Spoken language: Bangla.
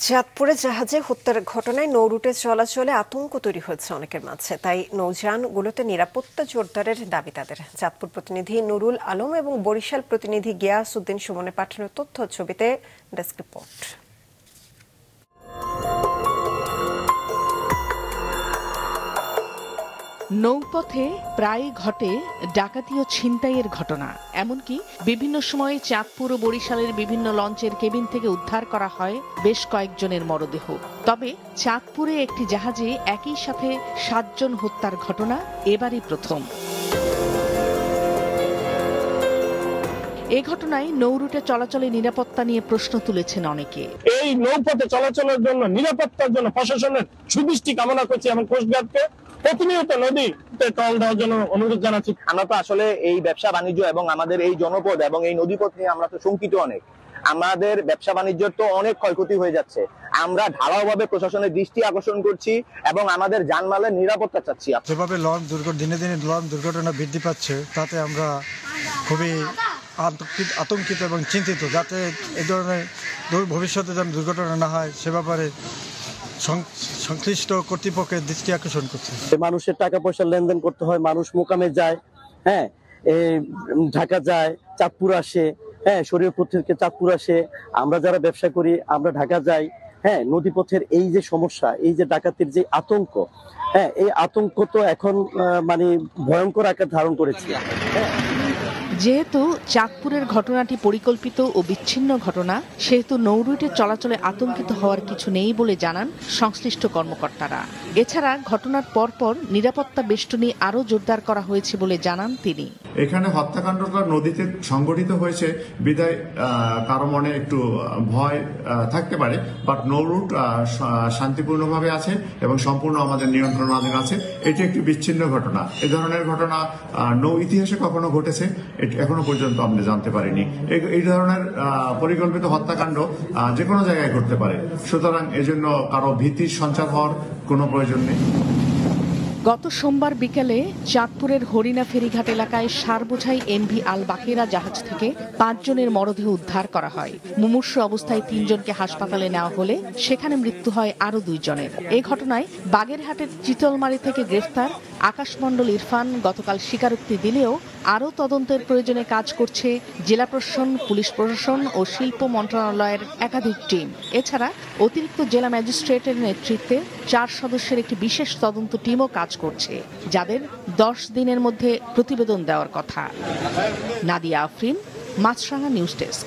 চাঁদপুরে জাহাজে হত্যার ঘটনায় নৌরুটে চলাচলে আতঙ্ক তৈরি হয়েছে অনেকের মাঝে। তাই নৌযানগুলোতে নিরাপত্তা জোরদারের দাবি তাদের। চাঁদপুর প্রতিনিধি নুরুল আলম এবং বরিশাল প্রতিনিধি গিয়াস উদ্দিন সুমনের পাঠানো তথ্য ছবিতে ডেস্ক রিপোর্ট। নৌপথে প্রায় ঘটে ডাকাতি ও ছিনতাইয়ের ঘটনা। এমনকি বিভিন্ন সময়ে চাঁদপুর ও বরিশালের বিভিন্ন লঞ্চের কেবিন থেকে উদ্ধার করা হয় বেশ কয়েকজনের মরদেহ। তবে চাঁদপুরে একটি জাহাজে একই সাথে 7 জন হত্যার ঘটনা এবারই প্রথম। এ ঘটনায় নৌরুটে চলাচলে নিরাপত্তা নিয়ে প্রশ্ন তুলেছেন অনেকে। এই নৌপথে চলাচলের জন্য নিরাপত্তার জন্য প্রশাসনের সুদৃষ্টি কামনা করছি এবং কোস্টগার্ডকে প্রতিনিয়ত নদীতে টহল দেওয়ার জন্য অনুরোধ জানাচ্ছি। আমরা তো আসলে এই ব্যবসা বাণিজ্য এবং আমাদের এই জনপদ এবং এই নদীপথ নিয়ে আমরা তো শঙ্কিত অনেক। আমাদের ব্যবসা বাণিজ্যের তো অনেক ক্ষয়ক্ষতি হয়ে যাচ্ছে। আমরা ঢালাওভাবে প্রশাসনের দৃষ্টি আকর্ষণ করছি এবং আমাদের জানমালের নিরাপত্তা চাচ্ছি। যেভাবে দিনে দিনে লঞ্চ দুর্ঘটনা বৃদ্ধি পাচ্ছে, তাতে আমরা খুবই আতঙ্কিত এবং চিন্তিত, যাতে এই ধরনের ভবিষ্যতে যেন দুর্ঘটনা না হয় সে ব্যাপারে সংশ্লিষ্ট কর্তৃপক্ষের দৃষ্টি আকর্ষণ করছে। মানুষের টাকা পয়সা লেনদেন করতে হয়, মানুষ মোকামে যায়, ঢাকা যায়, চাঁদপুর আসে, শরীয়তপুর থেকে চাঁদপুর আসে। আমরা যারা ব্যবসা করি আমরা ঢাকা যাই। নদীপথের এই যে সমস্যা, এই যে ডাকাতির যে আতঙ্ক, এই আতঙ্ক তো এখন মানে ভয়ঙ্কর আকার ধারণ করেছে। যেহেতু চাঁদপুরের ঘটনাটি পরিকল্পিত ও বিচ্ছিন্ন ঘটনা, সেহেতু নৌরুটে চলাচলে আতঙ্কিত হওয়ার কিছু নেই বলে জানান সংশ্লিষ্ট কর্মকর্তারা। এছাড়া ঘটনার পরপর নিরাপত্তা বেষ্টনী আরও জোরদার করা হয়েছে বলে জানান তিনি। এখানে হত্যাকাণ্ডটা নদীতে সংঘটিত হয়েছে বিদায় কারো মনে একটু ভয় থাকতে পারে, বাট নৌরুট শান্তিপূর্ণভাবে আছে এবং সম্পূর্ণ আমাদের নিয়ন্ত্রণাধীন আছে। এটি একটি বিচ্ছিন্ন ঘটনা। এ ধরনের ঘটনা নৌ ইতিহাসে কখনো ঘটেছে এখনো পর্যন্ত আমরা জানতে পারিনি। এই ধরনের পরিকল্পিত হত্যাকাণ্ড যে কোনো জায়গায় ঘটতে পারে, সুতরাং এজন্য কারো ভীতির সঞ্চার হওয়ার কোনো প্রয়োজন নেই। গত সোমবার বিকেলে চাঁদপুরের হরিণা ফেরিঘাট এলাকায় সারবোঝাই এমভি আল বাকেরা জাহাজ থেকে 5 জনের মরদেহ উদ্ধার করা হয়। মুমূর্ষু অবস্থায় 3 জনকে হাসপাতালে নেওয়া হলে সেখানে মৃত্যু হয় আরও 2 জনের। এই ঘটনায় বাগেরহাটের চিতলমারি থেকে গ্রেফতার আকাশমণ্ডল ইরফান গতকাল স্বীকারোক্তি দিলেও আরও তদন্তের প্রয়োজনে কাজ করছে জেলা প্রশাসন, পুলিশ প্রশাসন ও শিল্প মন্ত্রণালয়ের একাধিক টিম। এছাড়া অতিরিক্ত জেলা ম্যাজিস্ট্রেটের নেতৃত্বে 4 সদস্যের একটি বিশেষ তদন্ত টিমও কাজ করছে, যাদের 10 দিনের মধ্যে প্রতিবেদন দেওয়ার কথা। নাদিয়া আফরিন, মাছরাঙা নিউজ ডেস্ক।